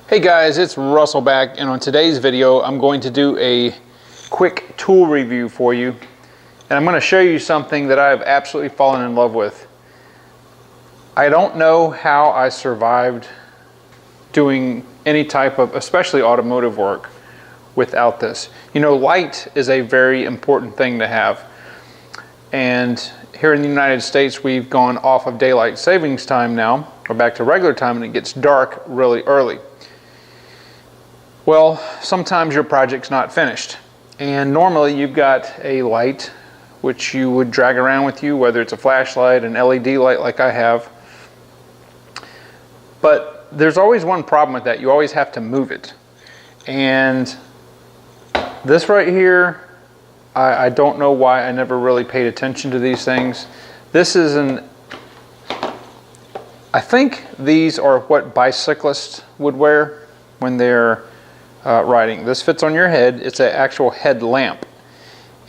Hey guys, it's Russell back, and on today's video I'm going to do a quick tool review for you, and I'm going to show you something that I've absolutely fallen in love with. I don't know how I survived doing any type of, especially automotive work, without this. You know, light is a very important thing to have, and here in the United States we've gone off of daylight savings time now. We're back to regular time and it gets dark really early. Well, sometimes your project's not finished, and normally you've got a light which you would drag around with you, whether it's a flashlight, an LED light like I have. But there's always one problem with that. You always have to move it. And this right here, I don't know why I never really paid attention to these things. This is I think these are what bicyclists would wear when they're riding. This fits on your head. It's an actual head lamp.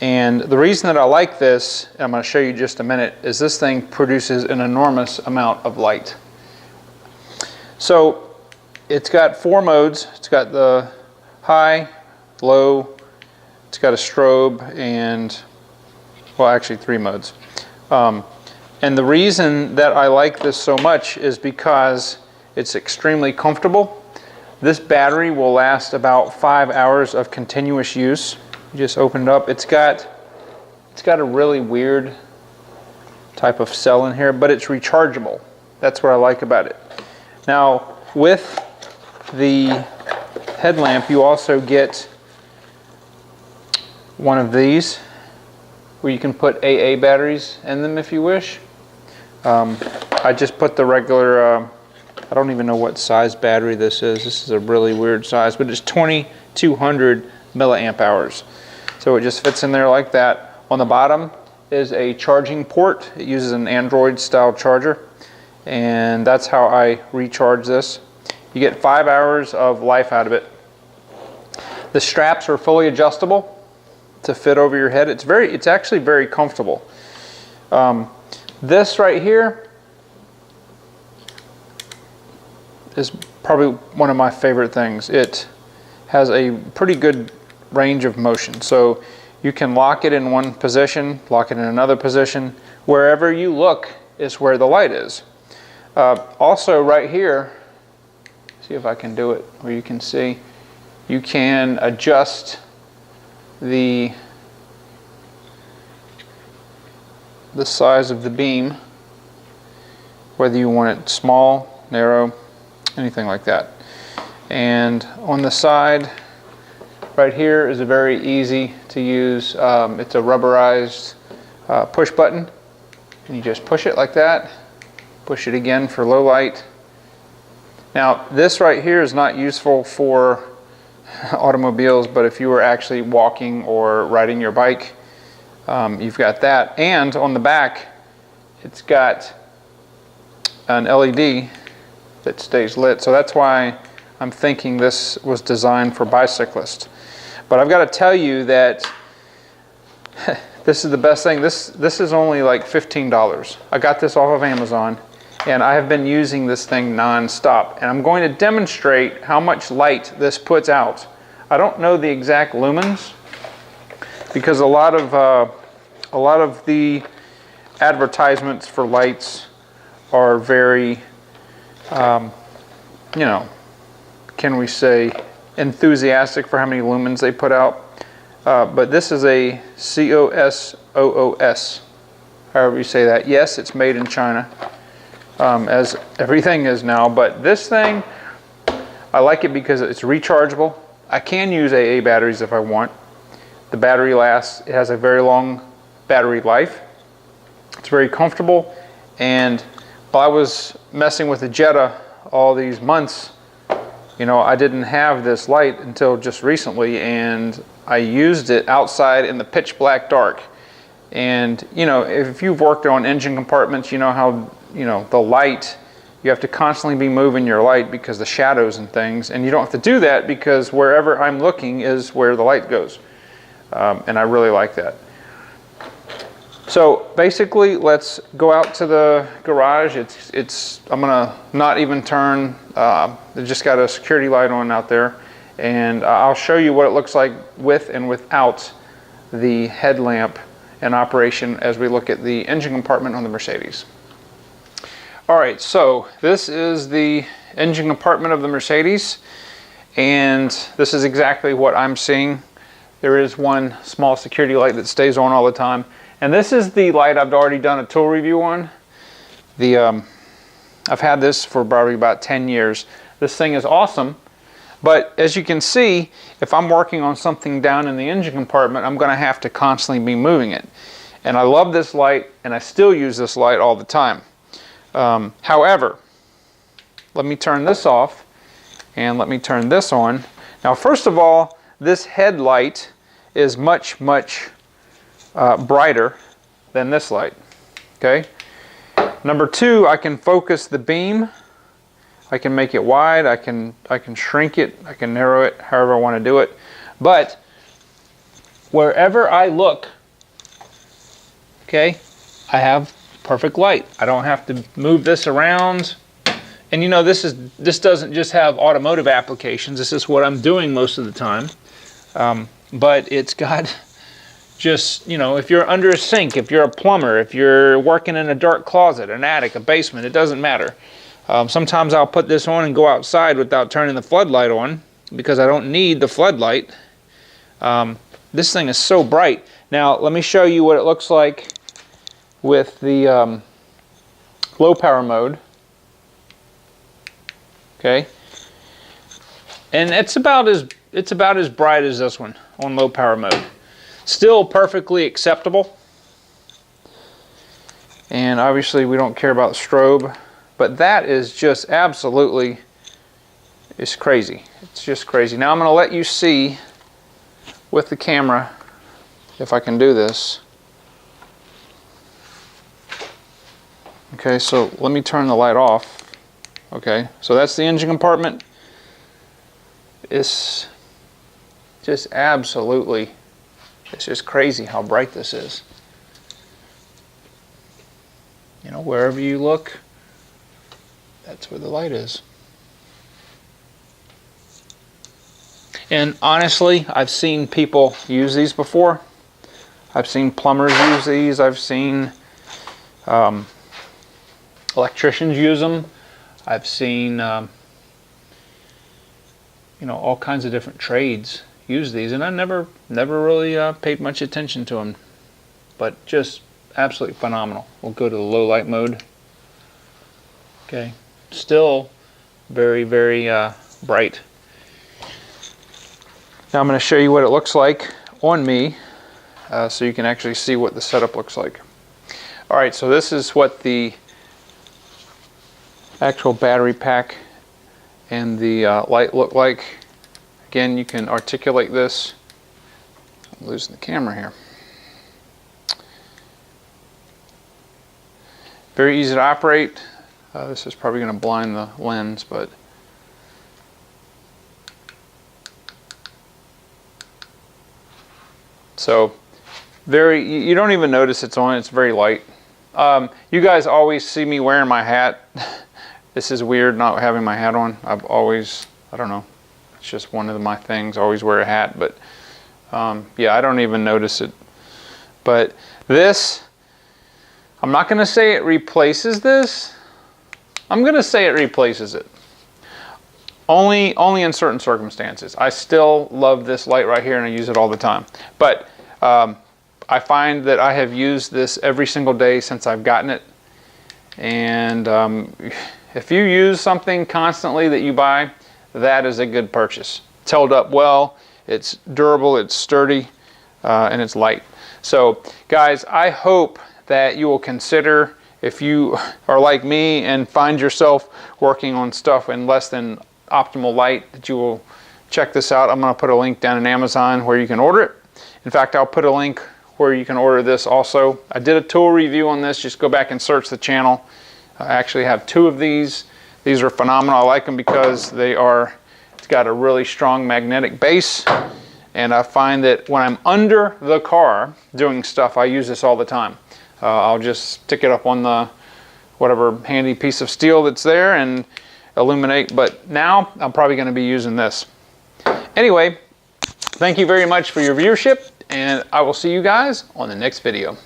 And the reason that I like this, and I'm going to show you in just a minute, is this thing produces an enormous amount of light. So it's got 4 modes. It's got the high, low, it's got a strobe, and, well, actually 3 modes. And the reason that I like this so much is because it's extremely comfortable. This battery will last about 5 hours of continuous use. You just open it up. It's got a really weird type of cell in here, but it's rechargeable. That's what I like about it. Now, with the headlamp, you also get one of these where you can put AA batteries in them if you wish. I just put the regular, I don't even know what size battery this is. This is a really weird size, but it's 2200 milliamp hours. So it just fits in there like that. On the bottom is a charging port. It uses an Android style charger, and that's how I recharge this. You get 5 hours of life out of it. The straps are fully adjustable to fit over your head. It's actually very comfortable. This right here is probably one of my favorite things. It has a pretty good range of motion. So you can lock it in one position, lock it in another position. Wherever you look is where the light is. Also right here, see if I can do it where you can see, you can adjust the size of the beam, whether you want it small, narrow, anything like that. And on the side right here is a very easy to use, it's a rubberized push button, and you just push it like that, push it again for low light. Now this right here is not useful for automobiles, but if you were actually walking or riding your bike, you've got that. And on the back it's got an LED that stays lit, so that's why I'm thinking this was designed for bicyclists. But I've got to tell you that this is the best thing. This is only like $15. I got this off of Amazon, and I have been using this thing non-stop, and I'm going to demonstrate how much light this puts out. I don't know the exact lumens, because a lot of the advertisements for lights are very you know, can we say, enthusiastic for how many lumens they put out. But this is a Cosoos, however you say that. Yes, it's made in China, as everything is now, but this thing, I like it because it's rechargeable. I can use AA batteries if I want. The battery lasts, it has a very long battery life. It's very comfortable, and while I was messing with the Jetta all these months, you know, I didn't have this light until just recently, and I used it outside in the pitch black dark. And you know, if you've worked on engine compartments, you know how, you know, the light, you have to constantly be moving your light because the shadows and things, and you don't have to do that because wherever I'm looking is where the light goes. And I really like that. So basically, let's go out to the garage. I'm gonna not even turn, just got a security light on out there, and I'll show you what it looks like with and without the headlamp in operation as we look at the engine compartment on the Mercedes. All right, so this is the engine compartment of the Mercedes, and this is exactly what I'm seeing. There is one small security light that stays on all the time. And this is the light I've already done a tool review on. I've had this for probably about 10 years. This thing is awesome, but as you can see, if I'm working on something down in the engine compartment, I'm going to have to constantly be moving it. And I love this light, and I still use this light all the time. However, let me turn this off, and let me turn this on. Now, first of all, this headlight is much brighter than this light. Okay. Number two, I can focus the beam. I can make it wide. I can shrink it. I can narrow it however I want to do it. But wherever I look, okay, I have perfect light. I don't have to move this around. And you know, this doesn't just have automotive applications. This is what I'm doing most of the time. But it's got just, you know, if you're under a sink, if you're a plumber, if you're working in a dark closet, an attic, a basement, it doesn't matter. Sometimes I'll put this on and go outside without turning the floodlight on because I don't need the floodlight. This thing is so bright. Now, let me show you what it looks like with the low power mode. Okay. And it's about as bright as this one on low power mode. Still perfectly acceptable. And obviously we don't care about the strobe, but that is just absolutely, it's crazy. It's just crazy. Now I'm going to let you see with the camera if I can do this. Okay, so let me turn the light off. Okay, so that's the engine compartment. It's just absolutely, it's just crazy how bright this is. You know, wherever you look, that's where the light is. And honestly, I've seen people use these before. I've seen plumbers use these. I've seen electricians use them. I've seen you know, all kinds of different trades use these, and I never really paid much attention to them, but just absolutely phenomenal. We'll go to the low light mode. Okay, still very bright. Now I'm going to show you what it looks like on me, so you can actually see what the setup looks like. All right, so this is what the actual battery pack and the light look like. Again, you can articulate this. I'm losing the camera here. Very easy to operate. This is probably going to blind the lens, but so you don't even notice it's on. It's very light. You guys always see me wearing my hat. This is weird not having my hat on. I've always, I don't know, it's just one of my things. I always wear a hat, but yeah, I don't even notice it. But this, I'm not going to say it replaces this. I'm going to say it replaces it. Only in certain circumstances. I still love this light right here and I use it all the time. But I find that I have used this every single day since I've gotten it. And if you use something constantly that you buy, that is a good purchase. It's held up well, it's durable, it's sturdy, and it's light. So guys, I hope that you will consider, if you are like me and find yourself working on stuff in less than optimal light, that you will check this out. I'm going to put a link down in Amazon where you can order it. In fact, I'll put a link where you can order this also. I did a tool review on this. Just go back and search the channel. I actually have 2 of these. These are phenomenal. I like them because it's got a really strong magnetic base. And I find that when I'm under the car doing stuff, I use this all the time. I'll just stick it up on the whatever handy piece of steel that's there and illuminate. But now I'm probably going to be using this. Anyway, thank you very much for your viewership, and I will see you guys on the next video.